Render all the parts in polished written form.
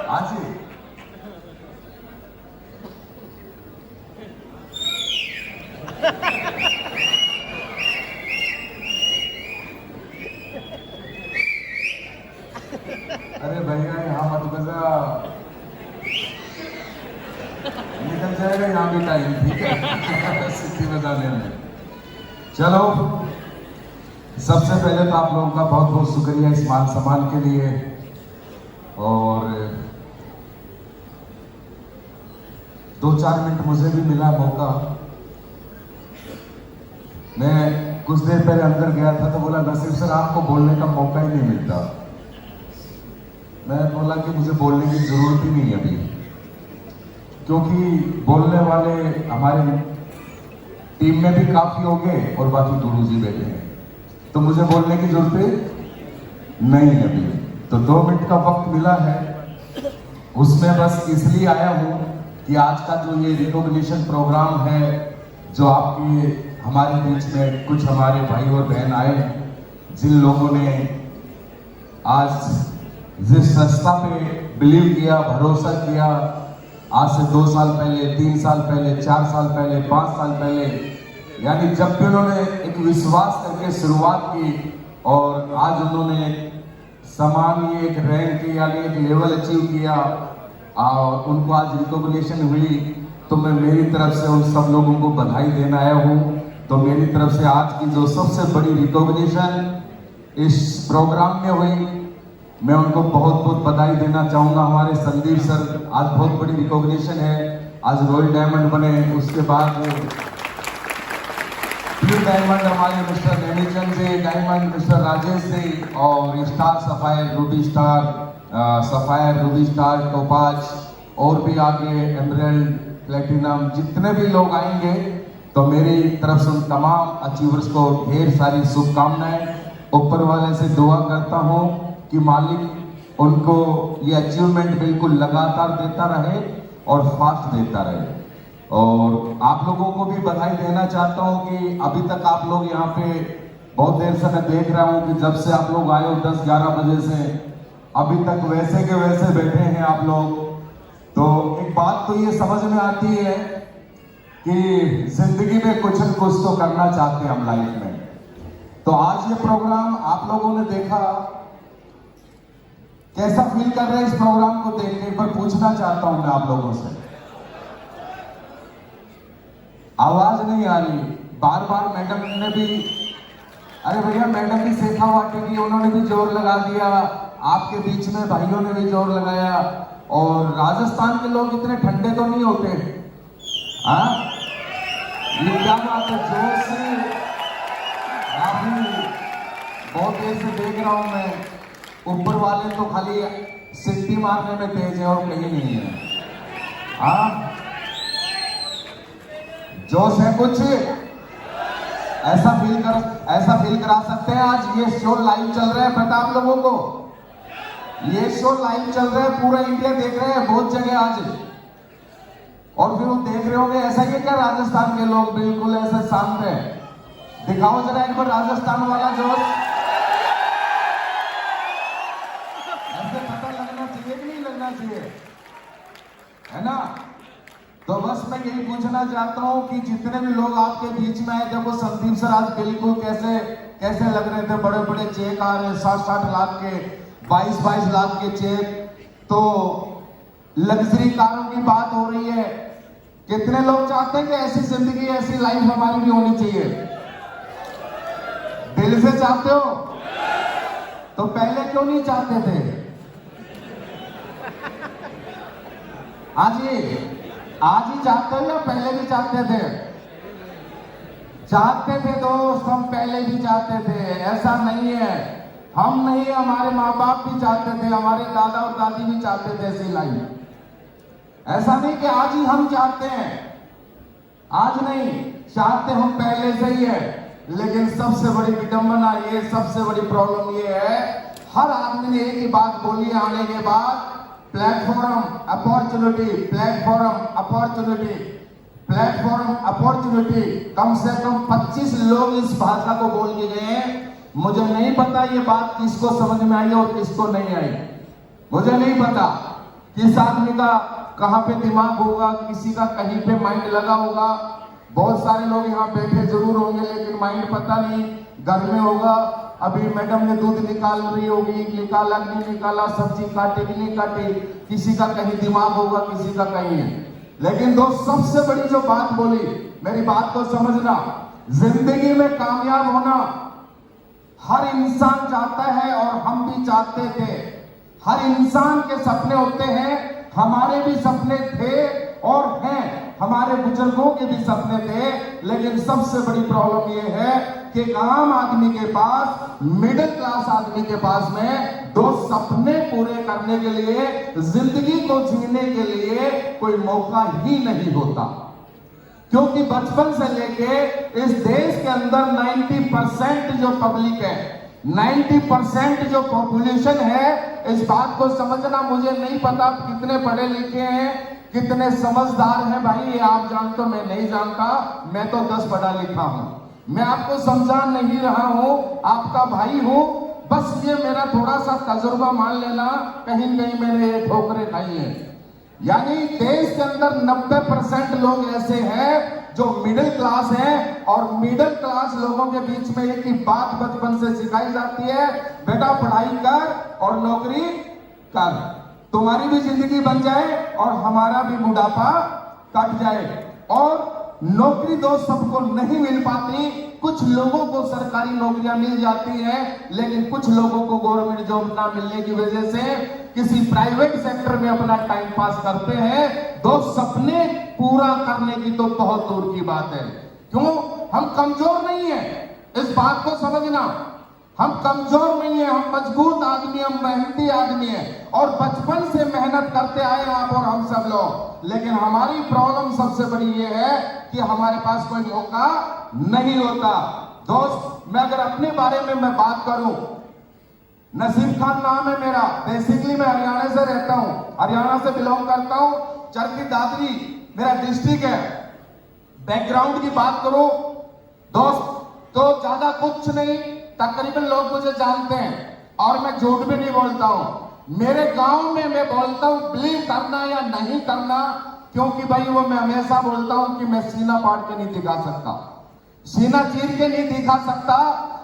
हाँ जी, अरे भैया यहाँ मत बजा, निकल जाएगा यहाँ भी टाइम, ठीक है सिटी बजाने में। चलो, सबसे पहले तो आप लोगों का बहुत बहुत शुक्रिया इस मान सम्मान के लिए। और 2-4 मिनट मुझे भी मिला मौका। मैं कुछ देर पहले अंदर गया था तो बोला नसीब सर आपको बोलने का मौका ही नहीं मिलता। मैं बोला कि मुझे बोलने की जरूरत ही नहीं अभी, क्योंकि बोलने वाले हमारे टीम में भी काफी हो गए और बाकी गुरु जी बैठे हैं, तो मुझे बोलने की जरूरत नहीं है अभी। तो 2 मिनट का वक्त मिला है, उसमें बस इसलिए आया हूं कि आज का जो ये रिकॉग्निशन प्रोग्राम है, जो आपके हमारे बीच में कुछ हमारे भाई और बहन आए, जिन लोगों ने आज जिस संस्था पे बिलीव किया, भरोसा किया, आज से 2 साल पहले, 3 साल पहले, 4 साल पहले, 5 साल पहले, यानी जब भी उन्होंने एक विश्वास करके शुरुआत की और आज उन्होंने सामान्य एक रैंक यानी एक लेवल अचीव किया और उनको आज रिकॉग्निशन हुई, तो मैं मेरी तरफ से उन सब लोगों को बधाई देना आया हूँ। तो मेरी तरफ से आज की जो सबसे बड़ी रिकॉग्निशन इस प्रोग्राम में हुई, मैं उनको बहुत बहुत बधाई देना चाहूँगा। हमारे संदीप सर, आज बहुत बड़ी रिकॉग्निशन है, आज रॉयल डायमंड बने, उसके बाद ब्लू डायमंड हमारे मिस्टर नैनीचंद से, डायमंड मिस्टर राजेश से, और star sapphire, Ruby star, sapphire, Ruby star, topaz, और भी आगे एमरल्ड, प्लेटिनम, जितने भी लोग आएंगे, तो मेरी तरफ से उन तमाम अचीवर्स को ढेर सारी शुभकामनाएं। ऊपर वाले से दुआ करता हूं कि मालिक उनको ये अचीवमेंट बिल्कुल लगातार देता रहे और फास्ट देता रहे। और आप लोगों को भी बधाई देना चाहता हूं कि अभी तक आप लोग यहाँ पे बहुत देर से मैं देख रहा हूं कि जब से आप लोग आए हो 10-11 बजे से अभी तक वैसे के वैसे बैठे हैं आप लोग। तो एक बात तो ये समझ में आती है कि जिंदगी में कुछ न कुछ तो करना चाहते हैं हम लाइफ में। तो आज ये प्रोग्राम आप लोगों ने देखा, कैसा फील कर रहे हैं इस प्रोग्राम को देख के, एक बार पूछना चाहता हूं मैं आप लोगों से। आवाज नहीं आ रही, बार बार मैडम ने भी, अरे भैया मैडम भी शेखा वाटे की, उन्होंने भी जोर लगा दिया, आपके बीच में भाइयों ने भी जोर लगाया। और राजस्थान के लोग इतने ठंडे तो नहीं होते, हाँ ये क्या बात है, जोर से बहुत देर से देख रहा हूं मैं, ऊपर वाले तो खाली सिट्टी मारने में तेज है और कहीं नहीं है। हाँ जोश है कुछ, ऐसा फील करा सकते हैं। आज ये शो लाइव चल रहा है, पता आप लोगों को, ये शो लाइव चल रहा है, पूरा इंडिया देख रहे हैं, बहुत जगह आज। और फिर वो देख रहे होंगे ऐसा कि क्या राजस्थान के लोग बिल्कुल ऐसे शांत है। दिखाओ जरा एक बार राजस्थान वाला जोश, ऐसे पता लगना चाहिए कि नहीं लगना चाहिए, है ना। तो बस मैं यही पूछना चाहता हूं कि जितने भी लोग आपके बीच में आए, देखो संदीप सर आज बिल्कुल कैसे लग रहे थे, बड़े बड़े चेक आ रहे, 60-60 लाख के, 22-22 लाख के चेक, तो लग्जरी कारों की बात हो रही है। कितने लोग चाहते हैं कि ऐसी जिंदगी, ऐसी लाइफ हमारी भी होनी चाहिए? दिल से चाहते हो? तो पहले क्यों नहीं चाहते थे? आज ही चाहते हो या पहले भी चाहते थे? चाहते थे दोस्त, हम पहले भी चाहते थे, ऐसा नहीं है। हम नहीं, हमारे माँ बाप भी चाहते थे, हमारे दादा और दादी भी चाहते थे ऐसी लाइफ। ऐसा नहीं कि आज ही हम चाहते हैं, आज नहीं, चाहते हम पहले से ही है। लेकिन सबसे बड़ी विडंबना ये, सबसे बड़ी प्रॉब्लम ये है, हर आदमी ने एक ही बात बोली है आने के बाद, platform opportunity, platform opportunity, platform opportunity. कम से कम 25 लोग इस भाषा को बोल के गए हैं। मुझे नहीं पता ये बात किसको समझ में आई और किसको नहीं आई, मुझे नहीं पता। किस आदमी का कहां पे दिमाग होगा, किसी का कहीं पे माइंड लगा होगा। बहुत सारे लोग यहाँ बैठे जरूर होंगे लेकिन माइंड पता नहीं घर में होगा। अभी मैडम ने दूध निकाल रही होगी, निकाला नहीं निकाला, सब्जी काटे कि नहीं काटी, किसी का कहीं दिमाग होगा, किसी का कहीं है। लेकिन दोस्त सबसे बड़ी जो बात बोली, मेरी बात को समझना, जिंदगी में कामयाब होना हर इंसान चाहता है और हम भी चाहते थे। हर इंसान के सपने होते हैं, हमारे भी सपने थे और हैं, हमारे बुजुर्गों के भी सपने थे। लेकिन सबसे बड़ी प्रॉब्लम यह है कि एक आम आदमी के पास, मिडिल क्लास आदमी के पास में दो सपने पूरे करने के लिए, जिंदगी को जीने के लिए कोई मौका ही नहीं होता। क्योंकि बचपन से लेके इस देश के अंदर 90% जो पब्लिक है, 90% जो पॉपुलेशन है, इस बात को समझना, मुझे नहीं पता आप कितने पढ़े लिखे हैं, कितने समझदार हैं भाई, ये आप जानते हो, मैं नहीं जानता। मैं तो 10 पढ़ा लिखा हूं, मैं आपको समझा नहीं रहा हूं, आपका भाई हूं। बस ये मेरा थोड़ा सा तजुर्बा मान लेना, कहीं कहीं मैंने ये ठोकरें खाई हैं। यानी देश के अंदर 90% लोग ऐसे हैं जो मिडिल क्लास हैं, और मिडिल क्लास लोगों के बीच में एक ही बात बचपन से सिखाई जाती है, बेटा पढ़ाई कर और नौकरी कर, तुम्हारी भी जिंदगी बन जाए और हमारा भी बुढ़ापा कट जाए। और नौकरी दोस्त सबको नहीं मिल पाती, कुछ लोगों को सरकारी नौकरियां मिल जाती हैं, लेकिन कुछ लोगों को गवर्नमेंट जॉब ना मिलने की वजह से किसी प्राइवेट सेक्टर में अपना टाइम पास करते हैं। दो सपने पूरा करने की तो बहुत दूर की बात है। क्यों? हम कमजोर नहीं है, इस बात को समझना, हम कमजोर नहीं है, हम मजबूत आदमी, हम मेहनती आदमी है, और बचपन से मेहनत करते आए आप और हम सब लोग। लेकिन हमारी प्रॉब्लम सबसे बड़ी ये है कि हमारे पास कोई मौका नहीं होता। दोस्त, मैं अगर अपने बारे में मैं बात करूं, नसीब खान नाम है मेरा, बेसिकली मैं हरियाणा से रहता हूं, हरियाणा से बिलोंग करता हूं, चरखी दादरी मेरा डिस्ट्रिक्ट है। बैकग्राउंड की बात करूं दोस्त तो ज्यादा कुछ नहीं, तकरीबन लोग मुझे जानते हैं और मैं झूठ भी नहीं बोलता हूं। मेरे गांव में मैं बोलता हूं, बिलीव करना या नहीं करना, क्योंकि भाई वो मैं हमेशा बोलता हूं कि मैं सीना फाड़ के नहीं दिखा सकता, सीना चीर के नहीं दिखा सकता।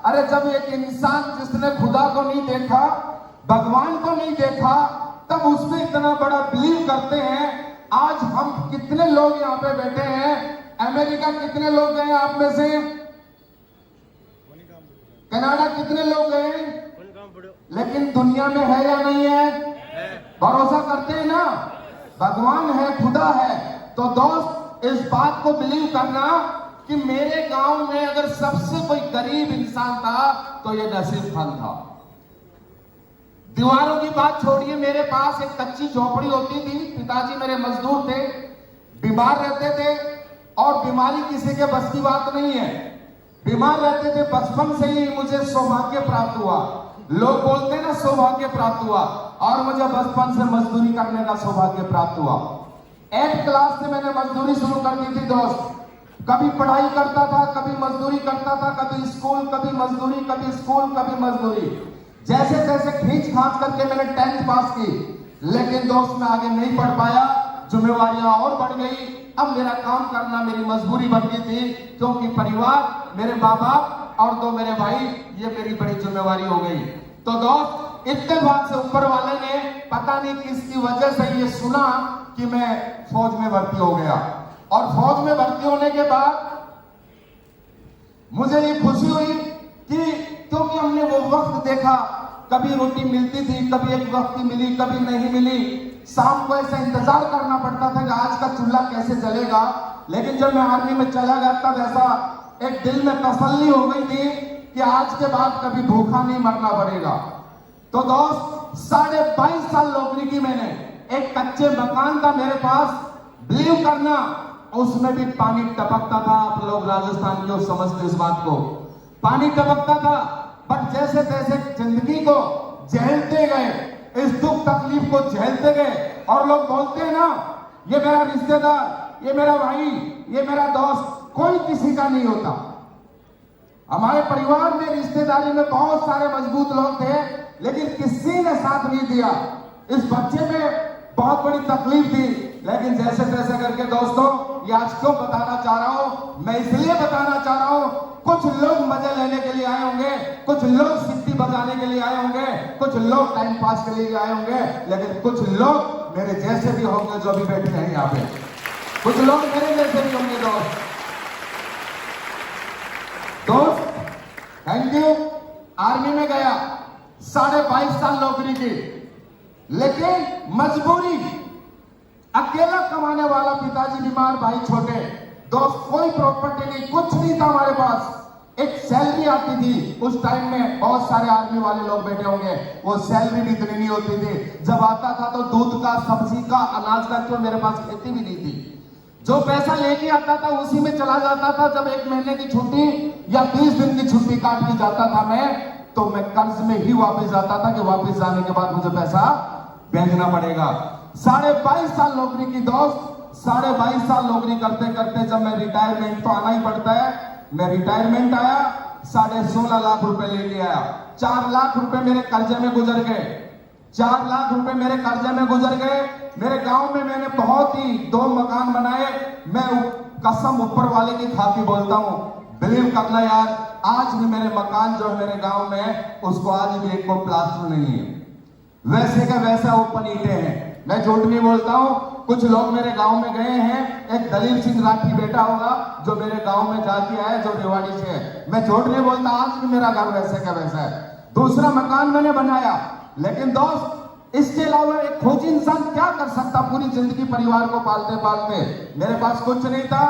अरे जब एक इंसान जिसने खुदा को नहीं देखा, भगवान को नहीं देखा, तब उसमें इतना बड़ा बिलीव करते हैं। आज हम कितने लोग यहाँ पे बैठे हैं, अमेरिका कितने लोग गए आप में से, कनाडा कितने लोग गए, लेकिन दुनिया में है या नहीं है? भरोसा करते हैं ना, भगवान है, खुदा है। तो दोस्त, इस बात को बिलीव करना कि मेरे गांव में अगर सबसे कोई गरीब इंसान था तो ये नसीब खान था। दीवारों की बात छोड़िए, मेरे पास एक कच्ची झोपड़ी होती थी, पिताजी मेरे मजदूर थे, बीमार रहते थे, और बीमारी किसी के बस की बात नहीं है, बीमार रहते थे। बचपन से ही मुझे सौभाग्य प्राप्त हुआ, लोग बोलते हैं ना सौभाग्य प्राप्त हुआ, और मुझे बचपन से मजदूरी करने का सौभाग्य प्राप्त हुआ। 8 क्लास से मैंने मजदूरी शुरू कर दी थी दोस्त, कभी पढ़ाई करता था, कभी मजदूरी करता था, कभी स्कूल, कभी मजदूरी, कभी स्कूल, कभी मजदूरी, जैसे जैसे खींच खांच करके मैंने 10th पास की। लेकिन दोस्त मैं आगे नहीं पढ़ पाया, जिम्मेवारियां और बढ़ गई, अब मेरा काम करना मेरी मजबूरी बन गई थी, क्योंकि परिवार, मेरे माँ बाप और 2 मेरे भाई, ये मेरी बड़ी जिम्मेवारी हो गई। तो दोस्त, इत्तेफाक से ऊपर वाले ने पता नहीं किसकी वजह से ये सुना कि मैं फौज में भर्ती हो गया, और फौज में भर्ती होने के बाद मुझे ये खुशी हुई कि क्योंकि हमने वो वक्त देखा, कभी रोटी मिलती थी, कभी एक वक्त की मिली, कभी नहीं मिली, शाम को ऐसा इंतजार करना पड़ता था कि आज का चूल्हा कैसे जलेगा। लेकिन जब मैं आर्मी में चला गया तब ऐसा एक दिल में तसल्ली हो गई थी कि आज के बाद कभी भूखा नहीं मरना पड़ेगा। तो दोस्त, 22.5 साल नौकरी की मैंने, एक कच्चे मकान था मेरे पास, बिलीव करना उसमें भी पानी टपकता था। आप लोग राजस्थान के समझते इस बात को, पानी टपकता था। बट जैसे जैसे जिंदगी को झेलते गए, इस दुख तकलीफ को झेलते गए, और लोग बोलते हैं ना, ये मेरा रिश्तेदार, ये मेरा भाई, ये मेरा दोस्त, कोई किसी का नहीं होता। हमारे परिवार में, रिश्तेदारी में बहुत सारे मजबूत लोग थे, लेकिन किसी ने साथ नहीं दिया। इस बच्चे में बहुत बड़ी तकलीफ थी, लेकिन जैसे तैसे करके दोस्तों ये आज क्यों बताना चाह रहा हूं, मैं इसलिए बताना चाह रहा हूं, कुछ लोग मजे लेने के लिए आए होंगे, कुछ लोग सिद्धि बजाने के लिए आए होंगे, कुछ लोग टाइम पास के लिए आए होंगे, लेकिन कुछ लोग मेरे जैसे भी होंगे जो भी बैठे हैं यहाँ पे, कुछ लोग मेरे जैसे भी होंगे दोस्त। Thank you. आर्मी में गया, 22.5 साल नौकरी की, लेकिन मजबूरी, अकेला कमाने वाला, पिताजी बीमार, भाई छोटे, दोस्त कोई प्रॉपर्टी नहीं, कुछ नहीं था हमारे पास। एक सैलरी आती थी उस टाइम में, बहुत सारे आर्मी वाले लोग बैठे होंगे, वो सैलरी भी इतनी नहीं होती थी। जब आता था तो दूध का, सब्जी का, अनाज का, क्यों मेरे पास खेती भी नहीं थी, जो पैसा लेके आता था उसी में चला जाता था। जब 1 महीने की छुट्टी या 20 दिन की छुट्टी काट के जाता था मैं, तो मैं कर्ज में ही वापस आता था कि वापस जाने के बाद मुझे पैसा भेजना पड़ेगा। 22.5 साल नौकरी की दोस्त, 22.5 साल नौकरी करते करते जब मैं रिटायरमेंट, तो आना ही पड़ता है, मैं रिटायरमेंट आया, 16.5 लाख रुपए लेके आया। 4 लाख रुपए मेरे कर्जे में गुजर गए, 4 लाख रुपए मेरे कर्जे में गुजर गए। मेरे गांव में मैंने बहुत ही 2 मकान बनाए। मैं कसम ऊपर वाले की खा के बोलता हूं, बिलीव करना यार, आज भी मेरे मकान जो है मेरे गांव में, उसको आज भी एक को प्लास्टर नहीं है, वैसे का वैसा ओपन ईंटें हैं। मैं झूठ नहीं बोलता हूं। कुछ लोग मेरे गांव में गए हैं, एक दलील सिंह राठी बेटा होगा जो मेरे गांव में जाके आया, जो रेवाड़ी से है। मैं झूठ नहीं बोलता, आज भी मेरा घर वैसे का वैसा है। दूसरा मकान मैंने बनाया, लेकिन दोस्त इसके अलावा एक खोजी इंसान क्या कर सकता पूरी जिंदगी परिवार को पालते पालते। मेरे पास कुछ नहीं था।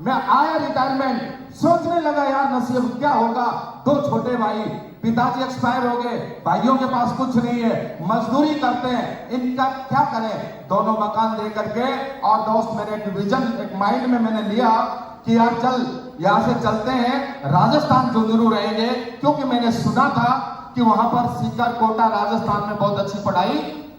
मैं आया रिटायरमेंट, सोचने लगा यार नसीब क्या होगा। 2 छोटे भाई, पिताजी एक्सपायर हो गए, भाइयों के पास कुछ नहीं है, मजदूरी करते हैं, इनका क्या करें। दोनों मकान दे करके, और दोस्त मेरे एक विजन, एक माइंड में मैंने लिया कि यार चल यहां से चलते हैं, राजस्थान झुंझुनू रहेंगे, क्योंकि मैंने सुना था कि वहां पर सीकर, कोटा, राजस्थान में बहुत अच्छी पढ़ाई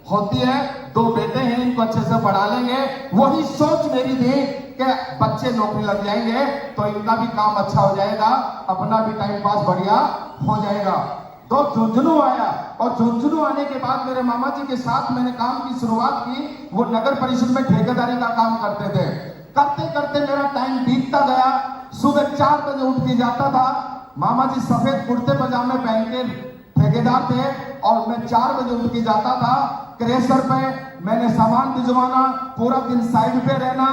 होती है। 2 बेटे हैं, इनको अच्छे से पढ़ा लेंगे। वही सोच मेरी थी कि बच्चे नौकरी लग जाएंगे तो इनका भी काम अच्छा हो जाएगा, अपना भी टाइम पास बढ़िया हो जाएगा। तो झुंझुनू आया, और झुंझुनू आने के बाद मेरे मामा जी के साथ मैंने काम की शुरुआत की। वो नगर परिषद में ठेकेदारी का काम करते थे। करते करते मेरा टाइम बीतता गया। सुबह 4 बजे उठ के जाता था। मामा जी सफेद कुर्ते पजामे पहन के ठेकेदार थे, और मैं 4 बजे उठ के जाता था। क्रेशर पे मैंने सामान भिजवाना, पूरा दिन साइड पे रहना।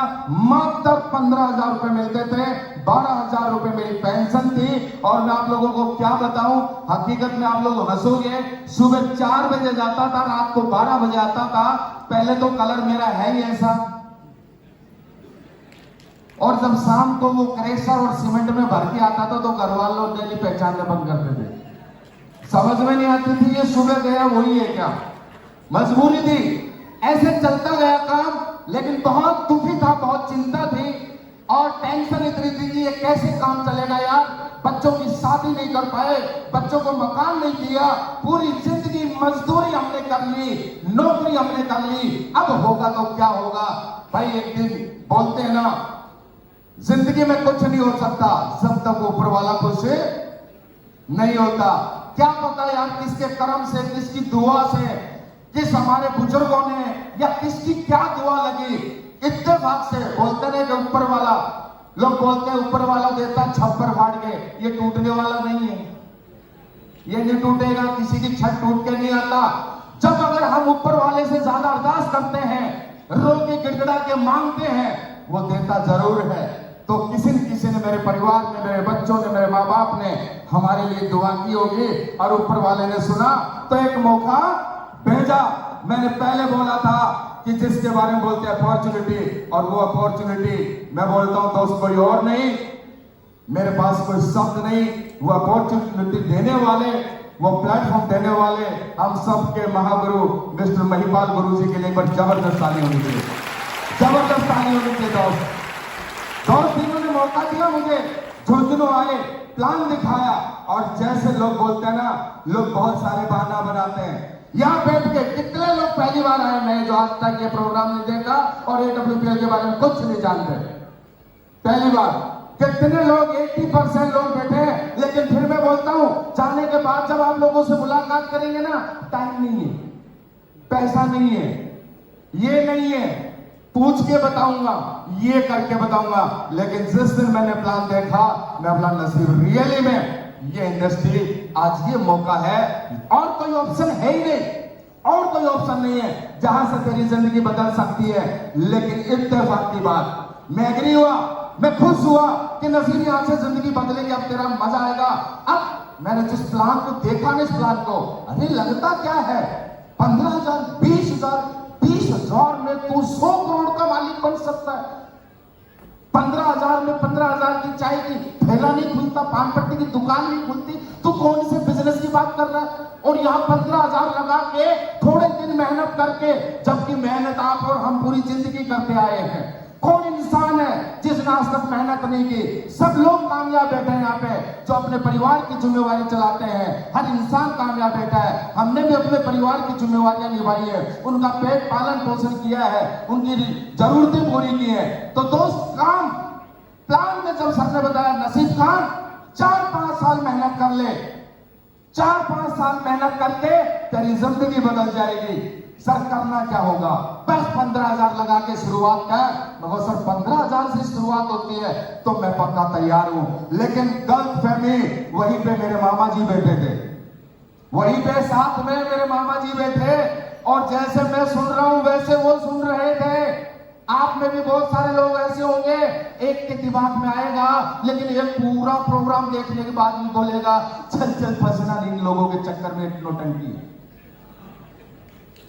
मात्र 15,000 रुपए मिलते थे, 12,000 रुपए मेरी पेंशन थी। और मैं आप लोगों को क्या बताऊं, हकीकत में आप लोग हंसोगे, सुबह 4 बजे जाता था, रात को 12 बजे आता था। पहले तो कलर मेरा है ही ऐसा, और जब शाम को वो क्रेशर और सीमेंट में भर के आता था तो घर वालों डेली पहचानना बंद करते थे। समझ में नहीं आती थी ये सुबह गया वही है क्या, मजबूरी थी। ऐसे चलता गया काम, लेकिन बहुत दुखी था, बहुत चिंता थी, और टेंशन इतनी थी कि ये कैसे काम चलेगा यार। बच्चों की शादी नहीं कर पाए, बच्चों को मकान नहीं दिया, पूरी जिंदगी मजदूरी हमने कर ली, नौकरी हमने कर ली, अब होगा तो क्या होगा। भाई एक दिन बोलते हैं ना, जिंदगी में कुछ नहीं हो सकता जब तक ऊपर वाला खुश नहीं होता। क्या पता यार किसके कर्म से, किसकी दुआ से, किस हमारे बुजुर्गों ने, या किसकी क्या दुआ लगी, इत्तेफाक से बोलते रहे कि ऊपर वाला, लोग बोलते हैं ऊपर वाला देता छप्पर फाड़ के, ये टूटने वाला नहीं है, ये नहीं टूटेगा, किसी की छत टूट के नहीं आता। जब अगर हम ऊपर वाले से ज्यादा अरदास करते हैं, रो के गिड़गिड़ा के मांगते हैं, वो देता जरूर है। तो किसी न किसी ने, मेरे परिवार ने, मेरे बच्चों ने, मेरे माँ बाप ने हमारे लिए दुआ की होगी, और ऊपर वाले ने सुना तो एक मौका भेजा। मैंने पहले बोला था कि जिसके बारे में बोलते हैं अपॉर्चुनिटी, और वो अपॉर्चुनिटी मैं बोलता हूं दोस्त कोई और नहीं, मेरे पास कोई शब्द नहीं, वो अपॉर्चुनिटी देने वाले, वो प्लेटफॉर्म देने वाले हम सबके महागुरु मिस्टर महिपाल गुरु जी के लिए पर जबरदस्त ताली होनी चाहिए, जबरदस्त ताली होनी चाहिए दोस्त। दोस्त इन्होंने मौका दिया मुझे, झुंझुनू आए, प्लान दिखाया, और जैसे लोग बोलते हैं ना, लोग बहुत सारे बहाना बनाते हैं। यहाँ बैठ के कितने लोग पहली बार आए मैं जो आज तक ये प्रोग्राम नहीं देखा और AWPL के बारे में कुछ नहीं जानते, पहली बार। कितने लोग, 80% लोग बैठे हैं। लेकिन फिर मैं बोलता हूं, जाने के बाद जब आप लोगों से मुलाकात करेंगे ना, टाइम नहीं है, पैसा नहीं है, ये नहीं है पूछ के बताऊंगा, ये करके बताऊंगा। लेकिन जिस दिन मैंने प्लान देखा, मैं बोला नसीब रियली में ये इंडस्ट्री आज ये मौका है, और कोई ऑप्शन है ही नहीं, और कोई ऑप्शन नहीं है जहां से तेरी जिंदगी बदल सकती है। लेकिन इत्तेफाक की बात, मैं एग्री हुआ, मैं खुश हुआ कि नसीब यहां से जिंदगी बदलेगी, अब तेरा मजा आएगा। अब मैंने जिस प्लान को देखा ना, इस प्लान को, अरे लगता क्या है 15,000, 20,000, 20,000 में तू 100 करोड़ का मालिक बन सकता है। 15,000 में 15,000 की चाय की ठेला नहीं खुलता, पान पट्टी की दुकान नहीं खुलती, तू कौन से बिजनेस की बात कर रहा है? और यहाँ 15,000 लगा के थोड़े दिन मेहनत करके, जबकि मेहनत आप और हम पूरी जिंदगी करते आए हैं। कौन इंसान है जिसने आज तक मेहनत नहीं की? सब लोग कामयाब बैठे हैं यहाँ पे जो अपने परिवार की जिम्मेवारी चलाते हैं। हर इंसान कामयाब बैठा है। हमने भी अपने परिवार की जिम्मेवारियां निभाई है, उनका पेट पालन पोषण किया है, उनकी जरूरतें पूरी की है। तो दोस्त, काम प्लान में जब सबने बताया नसीब खान 4-5 साल मेहनत कर ले, 4-5 साल मेहनत करके तेरी जिंदगी बदल जाएगी। सर करना क्या होगा? बस 15,000 लगा के शुरुआत कर। मगर सर 15,000 से शुरुआत होती है तो मैं पक्का तैयार हूं। लेकिन गलत फहमी, वहीं पे मेरे मामा जी बैठे थे, वहीं पे साथ में मेरे मामा जी बैठे, और जैसे मैं सुन रहा हूं वैसे वो सुन रहे थे। आप में भी बहुत सारे लोग ऐसे होंगे, एक के दिमाग में आएगा, लेकिन ये पूरा प्रोग्राम देखने के बाद भी बोलेगा चल चल फंसना इन लोगों के चक्कर में, नौटंकी।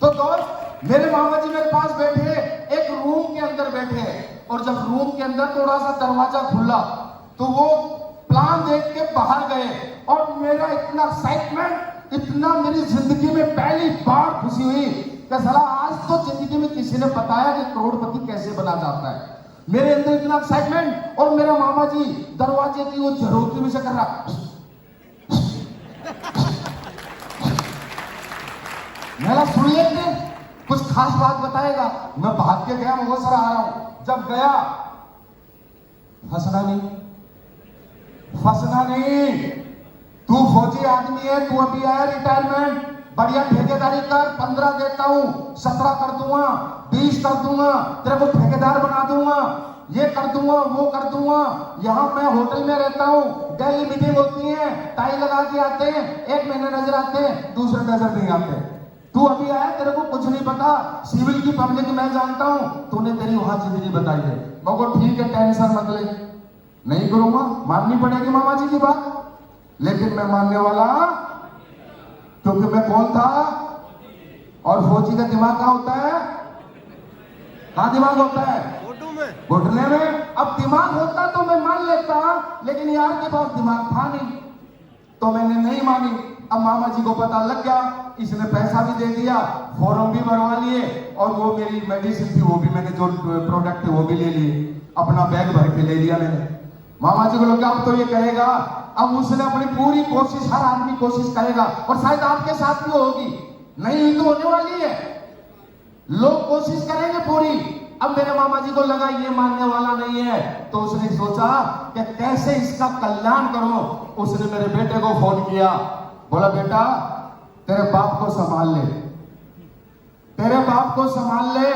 तो दोस्त, मेरे मामा जी मेरे पास बैठे, एक रूम के अंदर बैठे, और जब रूम के अंदर थोड़ा सा दरवाजा खुला तो वो प्लान देख के बाहर गए, और मेरा इतना एक्साइटमेंट, इतना मेरी जिंदगी में पहली बार खुशी हुई कि साला आज तो जिंदगी में किसी ने बताया कि करोड़पति कैसे बना जाता है। मेरे अंदर इतना एक्साइटमेंट, और मेरा मामा जी दरवाजे की वो झरोखी में से कर रहा, मेरा सुन लेते कुछ खास बात बताएगा। मैं भाग के गया, मैं वो सर आ रहा हूं। जब गया, फंसना नहीं, फंसना नहीं। तू फौजी आदमी है, तू अभी आया रिटायरमेंट, बढ़िया ठेकेदारी कर, 15 देता हूं, 17 कर दूंगा, 20 कर दूंगा, तेरे को ठेकेदार बना दूंगा, ये कर दूंगा, वो कर दूंगा। यहां मैं होटल में रहता हूं, डेली मीटिंग होती है, टाई लगा के आते हैं, एक महीने नजर आते हैं, दूसरे नजर नहीं आते। तू अभी आया, तेरे को कुछ नहीं पता, सिविल की पब्लिक मैं जानता हूं, तूने तेरी वहां जिंदगी बताई है। मगर ठीक है, टेंशन मत ले, नहीं करूंगा, माननी पड़ेगी मामा जी की बात, लेकिन मैं मानने वाला, क्योंकि मैं कौन था, और फौजी का दिमाग कहां होता है? कहां दिमाग होता है? घुटने में। अब दिमाग होता तो मैं मान लेता, लेकिन यार के पास दिमाग था नहीं, तो मैंने नहीं मानी। अब मामा जी को पता लग गया, इसने पैसा भी दे दिया, फॉर्म भी भरवा लिए, और वो मेरी मेडिसिन थी, वो भी मैंने जो प्रोडक्ट थे वो भी ले लिए, अपना बैग भर के ले लिया मैंने। मामा जी को लगा अब तो ये कहेगा, अब उसने अपनी पूरी कोशिश, हर आदमी कोशिश करेगा, और शायद आपके साथ भी होगी, नहीं हुई तो होने वाली है, लोग कोशिश करेंगे पूरी। अब मेरे मामा जी को लगा ये मानने वाला नहीं है, तो उसने सोचा कि कैसे इसका कल्याण करूं। उसने मेरे बेटे को फोन किया, बोला बेटा तेरे बाप को संभाल ले, तेरे बाप को संभाल ले।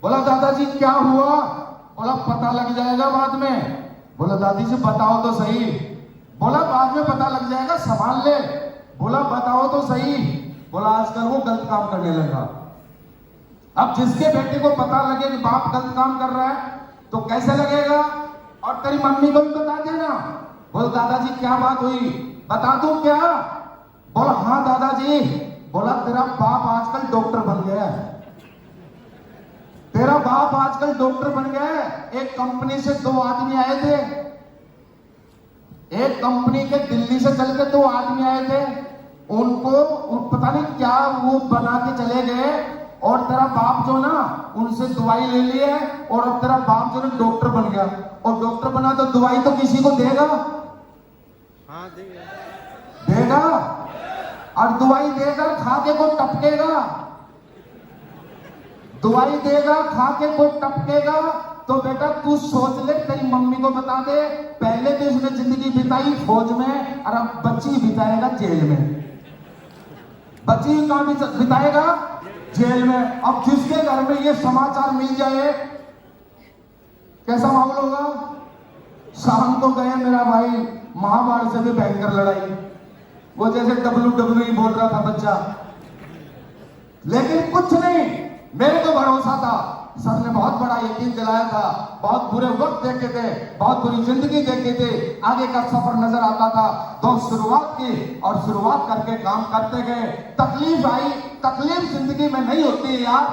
बोला दादाजी क्या हुआ? बोला पता लग जाएगा बाद में। बोला दादी जी बताओ तो सही। बोला बाद में पता लग जाएगा, संभाल ले। बोला बताओ तो सही। बोला आजकल वो गलत काम करने लगा। अब जिसके बेटे को पता लगे कि बाप गलत काम कर रहा है तो कैसे लगेगा? और तेरी मम्मी को भी बता देना। बोल दादाजी क्या बात हुई, बता दूं क्या? बोला हाँ दादाजी। बोला तेरा बाप आजकल डॉक्टर बन गया है, तेरा बाप आजकल डॉक्टर बन गया है। एक कंपनी से 2 आदमी आए थे, एक कंपनी के दिल्ली से चल के 2 आदमी आए थे, उनको पता नहीं क्या वो बना के चले गए, और तेरा बाप जो ना उनसे दवाई ले ली है, और अब तेरा बाप जो ना डॉक्टर बन गया, और डॉक्टर बना तो दवाई तो किसी को देगा, हाँ देगा, और दवाई देगा खा के कोई टपकेगा, दवाई देगा खा के कोई टपकेगा। तो बेटा तू सोच ले, तेरी मम्मी को बता दे, पहले तो इसने जिंदगी बिताई फौज में, और अब बच्ची बिताएगा जेल में। बच्ची कहां बिताएगा? जेल में। अब जिसके घर में ये समाचार मिल जाए कैसा माहौल होगा? शाम को गए मेरा भाई, महाभारत से भी भयंकर लड़ाई, वो जैसे WWE बोल रहा था बच्चा, लेकिन कुछ नहीं। मेरे को भरोसा था, सर ने बहुत बड़ा यकीन दिलाया था। बहुत बुरे वक्त देखे थे, बहुत बुरी जिंदगी देखे थे, आगे का सफर नजर आता था। तो शुरुआत की और शुरुआत करके काम करते गए। तकलीफ आई, तकलीफ जिंदगी में नहीं होती है यार,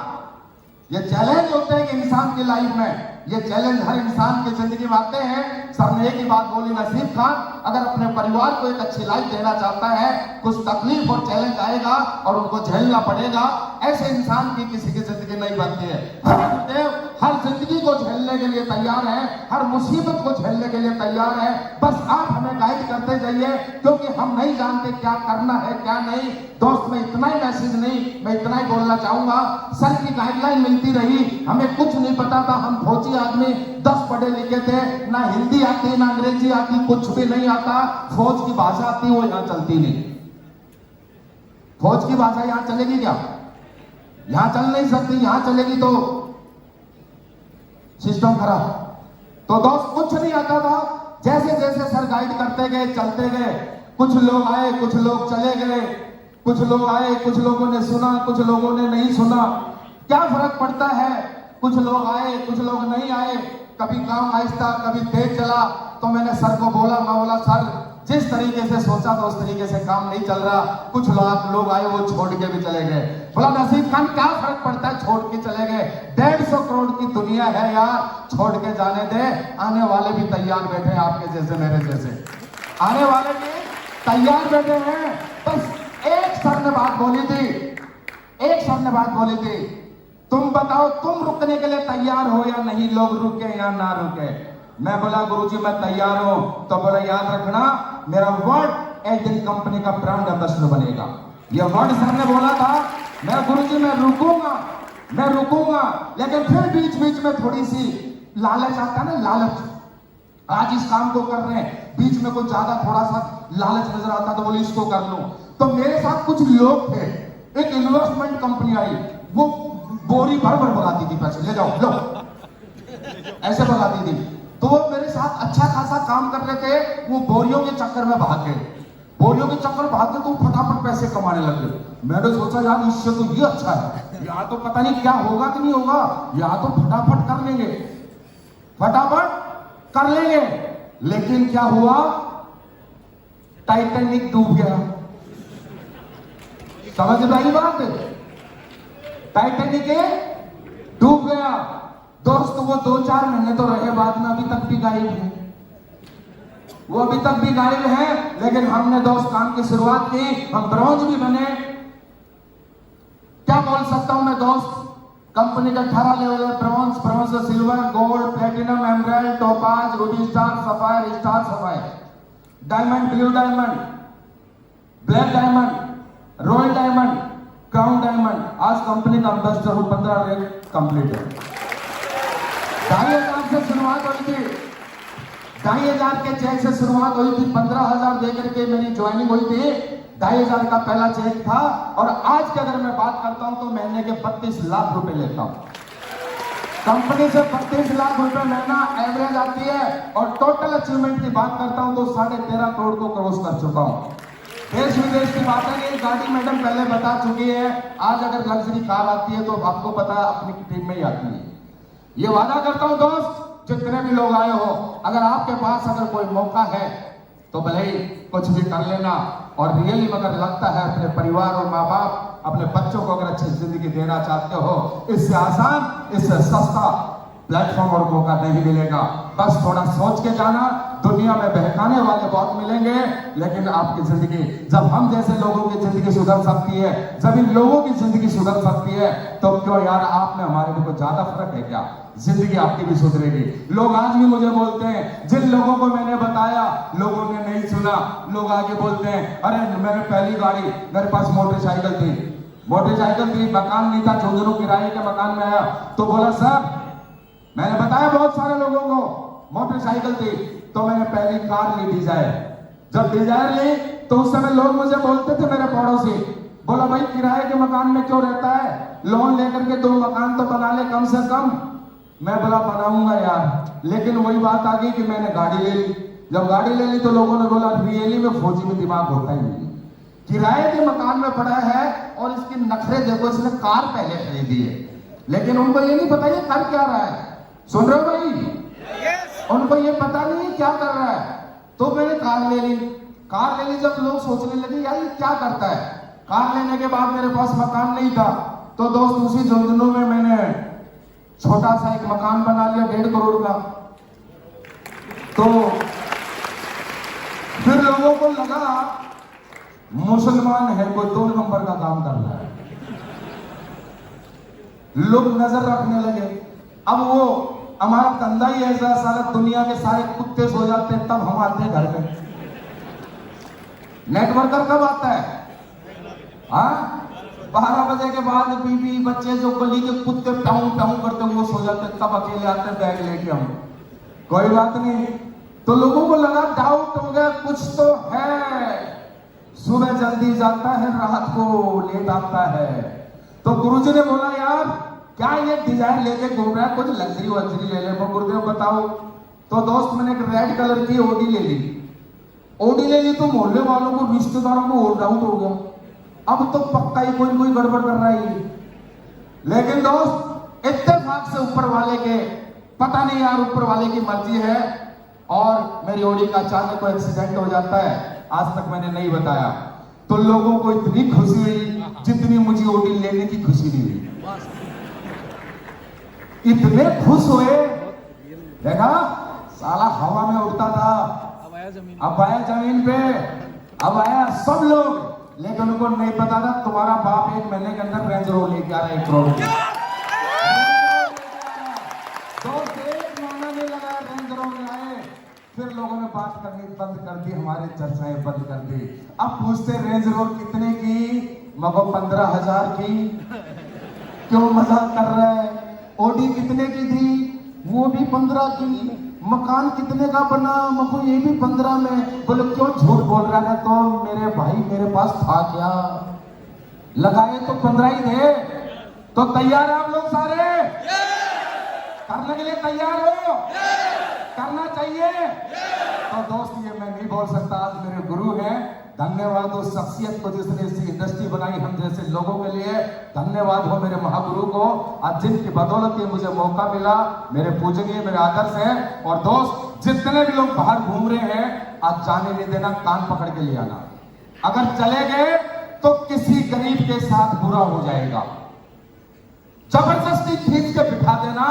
ये चैलेंज होते हैं इंसान की लाइफ में। ये चैलेंज हर इंसान की जिंदगी में आते हैं। सर ने एक ही बात बोली, नसीब खान अगर अपने परिवार को एक अच्छी लाइफ देना चाहता है, कुछ तकलीफ और चैलेंज आएगा और उनको झेलना पड़ेगा। ऐसे इंसान की किसी की जिंदगी नहीं बनती है। गुरुदेव हर जिंदगी को झेलने के लिए तैयार है, हर मुसीबत को झेलने के लिए तैयार है। बस आप हमें गाइड करते जाइए, क्योंकि हम नहीं जानते क्या करना है क्या नहीं। दोस्त मैं इतना ही मैसेज नहीं, मैं इतना ही बोलना चाहूंगा, सर की गाइडलाइन मिलती रही, हमें कुछ नहीं पता था। हम फौजी आदमी 10 पढ़े लिखे थे, ना हिंदी आती ना अंग्रेजी आती, कुछ भी नहीं आता। फौज की भाषा आती, वो यहां चलती नहीं। फौज की भाषा यहां चलेगी क्या? यहां चल नहीं सकती। यहां चलेगी तो सिस्टम खराब। तो दोस्त कुछ नहीं आता था। जैसे जैसे सर गाइड करते गए, चलते गए, कुछ लोग आए, कुछ लोग चले गए, कुछ लोग आए, कुछ लोगों ने सुना, कुछ लोगों ने नहीं सुना। क्या फर्क पड़ता है? कुछ लोग आए, कुछ लोग नहीं आए, कभी काम आहिस्ता, कभी तेज चला। तो मैंने सर को बोला, मैं बोला सर जिस तरीके से सोचा था उस तरीके से काम नहीं चल रहा। कुछ लोग आए, वो छोड़ के भी चले गए। बोला नसीब खान क्या फर्क पड़ता है, छोड़ के चले गए। 150 करोड़ की दुनिया है यार, छोड़ के जाने दे। आने वाले भी तैयार बैठे हैं, आपके जैसे मेरे जैसे आने वाले भी तैयार बैठे हैं। बस एक सर ने बात बोली थी, एक सर ने बात बोली थी, तुम बताओ तुम रुकने के लिए तैयार हो या नहीं, लोग रुके या ना रुके। मैं बोला गुरुजी मैं तैयार हूं। तो बोला याद रखना मेरा वर्ड एक दिन कंपनी का ब्रांड एम्बेसडर बनेगा। ये वर्ड सर ने बोला था। मैं गुरुजी मैं रुकूंगा, मैं रुकूंगा, लेकिन फिर बीच बीच में थोड़ी सी लालच आता है ना, लालच। आज इस काम को कर रहे हैं, बीच में कुछ ज्यादा थोड़ा सा लालच नजर आता तो बोले इसको कर लूं। तो मेरे साथ कुछ लोग थे, एक इन्वेस्टमेंट कंपनी आई, वो बोरी भर भर भगाती थी, पैसे ले जाओ लो, ऐसे भगाती थी। तो वो मेरे साथ अच्छा खासा काम कर रहे थे, वो बोरियों के चक्कर में भागे, बोरियों के चक्कर भागे तो फटाफट पैसे कमाने लगे। मैंने सोचा यार इससे तो ये अच्छा है, यहाँ तो पता नहीं क्या होगा कि नहीं होगा, यहाँ तो फटाफट कर लेंगे, फटाफट कर लेंगे। लेकिन क्या हुआ, टाइटैनिक डूब गया। समझ में आई बात? टाइटैनिक डूब गया। दोस्त वो 2-4 महीने तो रहे, बाद में अभी तक भी गायब है, वो अभी तक भी गायब है। लेकिन हमने दोस्त काम की शुरुआत की, हम ब्रॉन्ज भी बने। क्या बोल सकता हूं मैं दोस्त, कंपनी का 18 लेवल है, ब्रॉन्ज, ब्रॉन्ज से silver, gold, platinum, emerald, topaz, Ruby star, sapphire, star sapphire, diamond, blue diamond, black diamond, royal diamond, crown diamond. आज कंपनी का एम्बेसडर हूं, 15 रैंक कंप्लीट है। 2,500 से शुरुआत हुई थी, 2,500 के चेक से शुरुआत हुई थी, 15,000 देकर के मेरी ज्वाइनिंग हुई थी। 2,500 का पहला चेक था, और आज की अगर मैं बात करता हूं तो महीने के 32 लाख रुपए लेता हूं। कंपनी से 32 लाख रुपए महीना एवरेज आती है, और टोटल अचीवमेंट की बात करता हूं तो 13.5 करोड़ को क्रॉस कर चुका हूं। देश विदेश की बात है, ये गाड़ी मैडम पहले बता चुकी है। आज अगर लग्जरी कार आती है तो आपको पता है अपनी टीम में ही आती है। ये वादा करता हूं दोस्त, जितने भी लोग आए हो, अगर आपके पास अगर कोई मौका है तो भले ही कुछ भी कर लेना। और रियली अगर लगता है अपने परिवार और माँ बाप, अपने बच्चों को अगर अच्छी जिंदगी देना चाहते हो, इससे आसान, इससे सस्ता प्लेटफॉर्म और मौका नहीं मिलेगा। बस थोड़ा सोच के जाना। दुनिया में बहकाने वाले बहुत मिलेंगे, लेकिन आपकी जिंदगी, जब हम जैसे लोगों की जिंदगी सुधर सकती है, जब इन लोगों की जिंदगी सुधर सकती है, तो क्यों यार आप में हमारे में कोई ज्यादा फर्क है क्या? जिंदगी आपकी भी सुधरेगी। लोग आज भी मुझे बोलते हैं, जिन लोगों को मैंने बताया लोगों ने नहीं सुना। लोग आगे बोलते हैं, अरे मेरे पहली गाड़ी, मेरे पास मोटरसाइकिल थी, मोटरसाइकिल थी, मकान नहीं था, झुंझुनू किराए के मकान में आया तो बोला सर, मैंने बताया बहुत सारे लोगों को मोटरसाइकिल थी, तो मैंने पहली कार ली डिजायर। जब डिजायर ली तो उस समय लोग मुझे बोलते थे, मेरे पड़ोसी, बोला भाई किराए के मकान में क्यों रहता है, लोन लेकर के 2 मकान तो बना ले कम से कम। मैं बोला बनाऊंगा यार, लेकिन वही बात आ गई कि मैंने गाड़ी ले ली। जब गाड़ी ले ली तो लोगों ने बोला रियली में फौजी में दिमाग होता ही नहीं, किराए के मकान में पड़ा है और इसकी नखरे देखो, इसने कार पहले खरीदी है, लेकिन उनको ये नहीं पता ये कर क्या रहा है। सुन रहे हो भाई, उनको ये पता नहीं है क्या कर रहा है। तो मैंने कार ले ली। कार ले ली, जब लोग सोचने लगे यार ये क्या करता है। कार लेने के बाद मेरे पास मकान नहीं था, तो दोस्त उसी झुंझुनू में मैंने छोटा सा एक मकान बना लिया 1.5 करोड़ का। तो फिर लोगों को लगा मुसलमान है, कोई 2 नंबर का काम कर रहा है, लोग नजर रखने लगे। अब वो हमारा धंधा ही ऐसा, सारा दुनिया के सारे कुत्ते सो जाते हैं तब हम आते हैं घर में। नेटवर्कर कब आता है? हाँ, 12 बजे के बाद बीवी बच्चे जो गली के कुत्ते टाउं टाउं करते वो सो जाते, तब अकेले आते हैं बैग लेके हम। कोई बात नहीं। तो लोगों को लगा डाउट हो गया कुछ तो है, सुबह जल्दी जाता है रात को लेट आता है। तो गुरुजी ने बोला यार क्या ये डिजाइन लेके घूम रहा है, कुछ लग्जरी वग्जरी ले ले। मैं गुरुदेव बताओ। तो दोस्त मैंने एक रेड कलर की ओडी ले ली। ओडी ले ली तो मोहल्ले वालों को रिश्तेदारों को और डाउट हो गया, अब तो पक्का ही कोई कोई गड़बड़ कर रहा है। लेकिन दोस्त इत्तेफाक से ऊपर वाले के, पता नहीं यार ऊपर वाले की मर्जी है, और मेरी ओडी का अचानक कोई एक्सीडेंट हो जाता है। आज तक मैंने नहीं बताया। तो लोगों को इतनी खुशी हुई जितनी मुझे ओडी लेने की खुशी नहीं हुई। इतने खुश हुए, देखा साला हवा में उड़ता था, अब आया जमीन पे, अब आया सब लोग। लेकिन उनको नहीं पता था तुम्हारा बाप 1 महीने के अंदर रेंज रोवर लेके आ रहा है 1 करोड़ की। 1 महीना नहीं लगा रेंज रोवर आए। फिर लोगों ने बात करनी बंद कर दी, हमारे चर्चाएं बंद कर दी। अब पूछते रेंज रोवर कितने की, मगर 15,000 की। क्यों मजाक कर रहा है? ओडी कितने की थी, वो भी 15 की। मकान कितने का बना, मको ये भी 15 में। बोले क्यों झूठ बोल रहा है? तो मेरे भाई मेरे पास था क्या, लगाए तो 15 ही थे। तो तैयार है आप लोग सारे? करने के लिए तैयार हो? करना चाहिए। तो दोस्त ये मैं नहीं बोल सकता, आज मेरे गुरु हैं। धन्यवाद उस शख्सियत को जिसने इसी इंडस्ट्री बनाई हम जैसे लोगों के लिए। धन्यवाद हो मेरे महागुरु को, आज जिनकी बदौलत ये मुझे मौका मिला। मेरे पूजनीय, मेरे आदर्श हैं। और दोस्त जितने भी लोग बाहर घूम रहे हैं, आज जाने नहीं देना, कान पकड़ के ले आना। अगर चले गए तो किसी गरीब के साथ बुरा हो जाएगा। जबरदस्ती खींच के बिठा देना।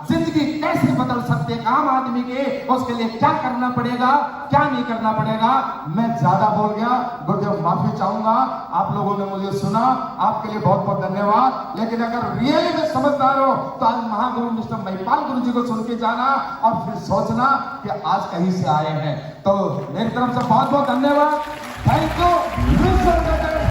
जिंदगी कैसे बदल सकते हैं आम आदमी के, उसके लिए क्या करना पड़ेगा, क्या नहीं करना पड़ेगा। मैं ज्यादा बोल गया, गुरुदेव माफी चाहूंगा। आप लोगों ने मुझे सुना, आपके लिए बहुत बहुत धन्यवाद। लेकिन अगर रियली में समझदार हो तो आज महागुरु मिस्टर महिपाल गुरु जी को सुन के जाना और फिर सोचना कि आज कहीं से आए हैं। तो मेरी तरफ से बहुत बहुत धन्यवाद। Thank you.